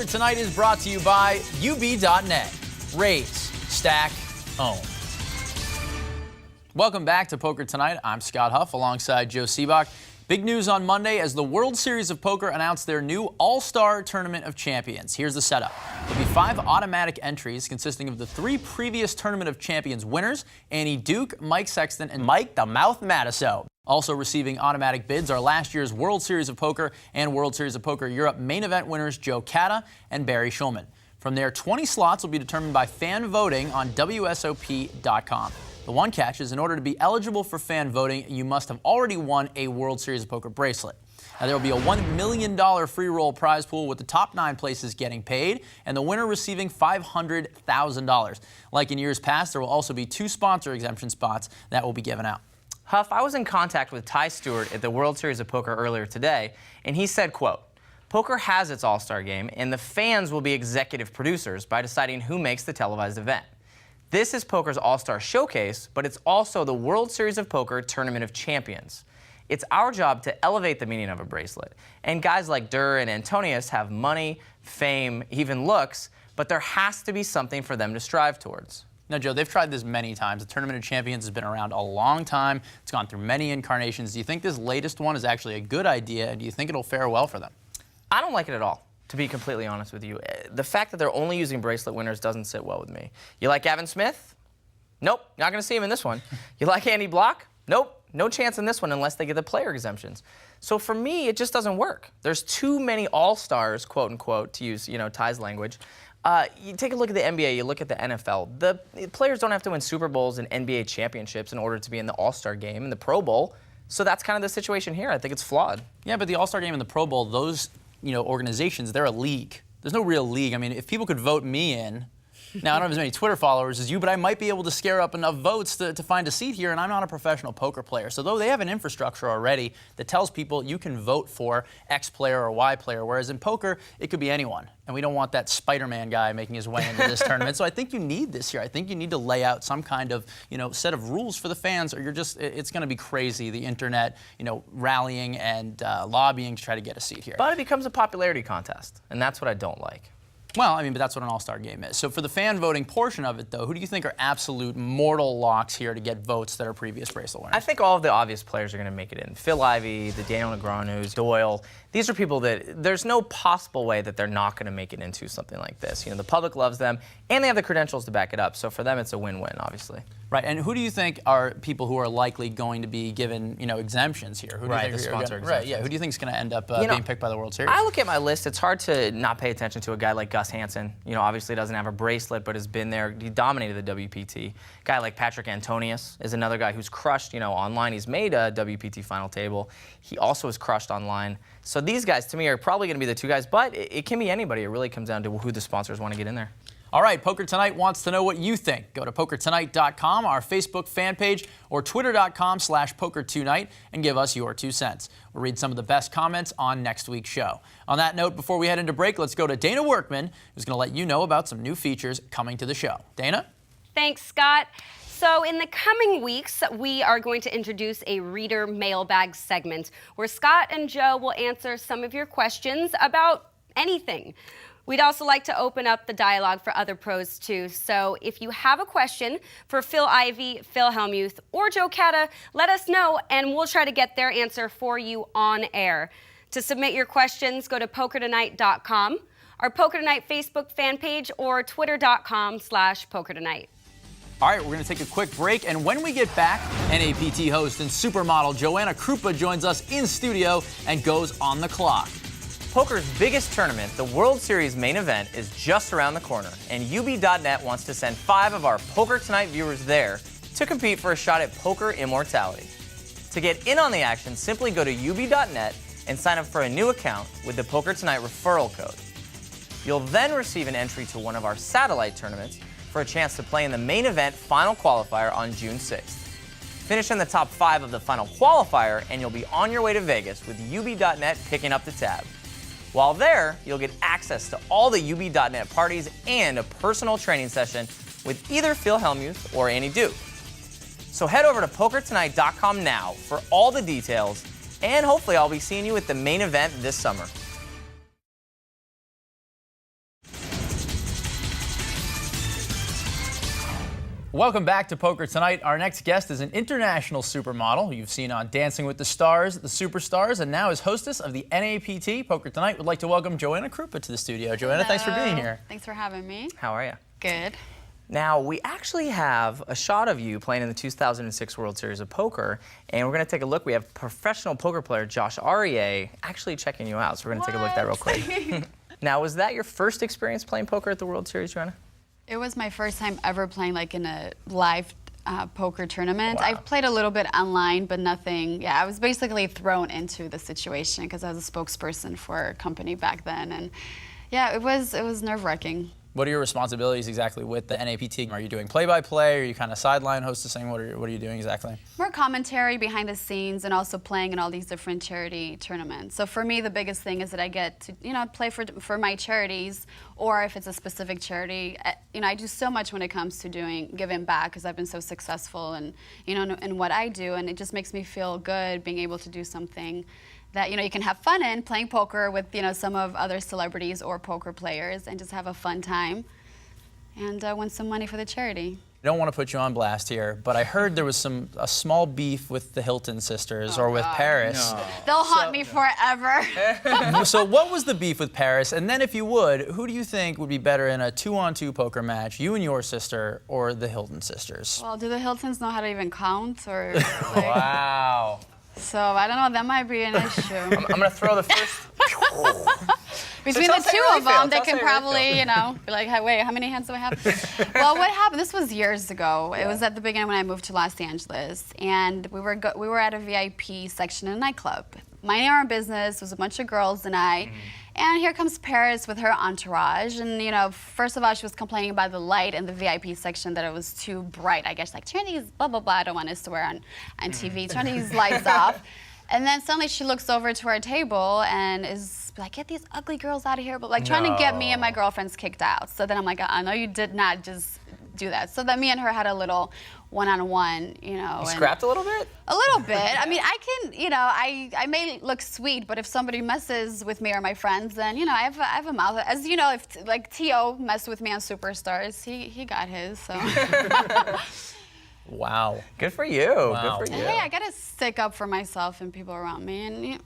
Poker Tonight is brought to you by UB.net. Raise, stack, own. Welcome back to Poker Tonight. I'm Scott Huff alongside Joe Sebok. Big news on Monday as the World Series of Poker announced their new All-Star Tournament of Champions. Here's the setup. There'll be 5 automatic entries consisting of the 3 previous Tournament of Champions winners, Annie Duke, Mike Sexton, and Mike the Mouth Matiso. Also receiving automatic bids are last year's World Series of Poker and World Series of Poker Europe main event winners Joe Catta and Barry Schulman. From there, 20 slots will be determined by fan voting on WSOP.com. The one catch is in order to be eligible for fan voting, you must have already won a World Series of Poker bracelet. Now, there will be a $1 million free roll prize pool with the top 9 places getting paid and the winner receiving $500,000. Like in years past, there will also be 2 sponsor exemption spots that will be given out. Huff, I was in contact with Ty Stewart at the World Series of Poker earlier today, and he said, quote, "Poker has its all-star game, and the fans will be executive producers by deciding who makes the televised event. This is Poker's All-Star Showcase, but it's also the World Series of Poker Tournament of Champions. It's our job to elevate the meaning of a bracelet. And guys like Durr and Antonius have money, fame, even looks, but there has to be something for them to strive towards." Now, Joe, they've tried this many times. The Tournament of Champions has been around a long time. It's gone through many incarnations. Do you think this latest one is actually a good idea, and do you think it'll fare well for them? I don't like it at all, to be completely honest with you. The fact that they're only using bracelet winners doesn't sit well with me. You like Gavin Smith? Nope, not going to see him in this one. You like Andy Block? Nope, no chance in this one unless they get the player exemptions. So for me, it just doesn't work. There's too many all-stars, quote unquote, to use Ty's language. You take a look at the NBA, you look at the NFL. The players don't have to win Super Bowls and NBA championships in order to be in the All-Star game and the Pro Bowl. So that's kind of the situation here. I think it's flawed. Yeah, but the All-Star game and the Pro Bowl, those organizations, they're a league. There's no real league. I mean, if people could vote me in, now I don't have as many Twitter followers as you, but I might be able to scare up enough votes to find a seat here, and I'm not a professional poker player. So though they have an infrastructure already that tells people you can vote for X player or Y player, whereas in poker, it could be anyone. And we don't want that Spider-Man guy making his way into this tournament. So I think you need this here. I think you need to lay out some kind of, set of rules for the fans, or it's going to be crazy, the internet, rallying and lobbying to try to get a seat here. But it becomes a popularity contest, and that's what I don't like. Well, I mean, but that's what an all-star game is. So for the fan voting portion of it, though, who do you think are absolute mortal locks here to get votes that are previous bracelet winners? I think all of the obvious players are going to make it in. Phil Ivey, the Daniel Negreanu's, Doyle. These are people that there's no possible way that they're not going to make it into something like this. The public loves them, and they have the credentials to back it up. So for them, it's a win-win, obviously. Right, and who do you think are people who are likely going to be given, exemptions here? Who do you think the sponsor exemptions. Right, yeah. Who do you think is going to end up being picked by the World Series? I look at my list. It's hard to not pay attention to a guy like Gus Hansen. Obviously doesn't have a bracelet, but has been there. He dominated the WPT. A guy like Patrick Antonius is another guy who's crushed, online. He's made a WPT final table. He also has crushed online. So these guys, to me, are probably going to be the 2 guys, but it can be anybody. It really comes down to who the sponsors want to get in there. All right, Poker Tonight wants to know what you think. Go to Poker2Nite.com, our Facebook fan page, or Twitter.com/Poker2Nite and give us your 2 cents. We'll read some of the best comments on next week's show. On that note, before we head into break, let's go to Dana Workman, who's going to let you know about some new features coming to the show. Dana? Thanks, Scott. So in the coming weeks, we are going to introduce a reader mailbag segment where Scott and Joe will answer some of your questions about anything. We'd also like to open up the dialogue for other pros, too. So if you have a question for Phil Ivey, Phil Hellmuth, or Joe Catta, let us know, and we'll try to get their answer for you on air. To submit your questions, go to Poker2Nite.com, our Poker2Nite Facebook fan page, or Twitter.com/Poker2Nite. All right, we're going to take a quick break, and when we get back, NAPT host and supermodel Joanna Krupa joins us in studio and goes on the clock. Poker's biggest tournament, the World Series main event, is just around the corner, and UB.net wants to send 5 of our Poker Tonight viewers there to compete for a shot at poker immortality. To get in on the action, simply go to UB.net and sign up for a new account with the Poker Tonight referral code. You'll then receive an entry to one of our satellite tournaments for a chance to play in the main event final qualifier on June 6th. Finish in the top 5 of the final qualifier, and you'll be on your way to Vegas with UB.net picking up the tab. While there, you'll get access to all the UB.net parties and a personal training session with either Phil Hellmuth or Annie Duke. So head over to Poker2Nite.com now for all the details, and hopefully I'll be seeing you at the main event this summer. Welcome back to Poker Tonight. Our next guest is an international supermodel who you've seen on Dancing with the Stars, The Superstars, and now is hostess of the NAPT. Poker Tonight would like to welcome Joanna Krupa to the studio. Joanna, Hello. thanks for being here. Thanks for having me. How are you? Good. Now, we actually have a shot of you playing in the 2006 World Series of Poker, and we're going to take a look. We have professional poker player Josh Aryeh actually checking you out, so we're going to take a look at that real quick. Now, was that your first experience playing poker at the World Series, Joanna? It was my first time ever playing like in a live poker tournament. Wow. I've played a little bit online, but nothing. Yeah, I was basically thrown into the situation because I was a spokesperson for a company back then, and yeah, it was nerve-wracking. What are your responsibilities exactly with the NAPT? Are you doing play-by-play? Are you kind of sideline hostessing? What are you doing exactly? More commentary behind the scenes and also playing in all these different charity tournaments. So for me, the biggest thing is that I get to, play for my charities, or if it's a specific charity. I do so much when it comes to giving back because I've been so successful and, in what I do, and it just makes me feel good being able to do something that you can have fun in, playing poker with some of other celebrities or poker players, and just have a fun time and win some money for the charity. I don't want to put you on blast here, but I heard there was a small beef with the Hilton sisters or with Paris. No. They'll haunt me forever. So what was the beef with Paris? And then if you would, who do you think would be better in a 2-on-2 poker match, you and your sister or the Hilton sisters? Well, do the Hiltons know how to even count? Or like, Wow. So I don't know, that might be an issue. I'm going to throw the first... Between So the tell us how two you really of them, feel. they Tell us can how you really probably, be like, hey, wait, how many hands do I have? Well, what happened, this was years ago. It was at the beginning when I moved to Los Angeles, and we were at a VIP section in a nightclub. Minding our own business, was a bunch of girls and I. And here comes Paris with her entourage. And, first of all, she was complaining about the light in the VIP section, that it was too bright. I guess, like, turn these blah, blah, blah. I don't want us to wear on TV. Turn these lights off. And then suddenly she looks over to our table and is like, get these ugly girls out of here. But, like, trying to get me and my girlfriends kicked out. So then I'm like, I know you did not just do that. So then me and her had a little one-on-one, You scrapped a little bit? A little bit. I mean, I can, I may look sweet, but if somebody messes with me or my friends, then, I have a mouth. As you know, if, like, T.O. messed with me on Superstars, he got his, so. Wow. Good for you. Wow. Good for you. Hey, I gotta stick up for myself and people around me, and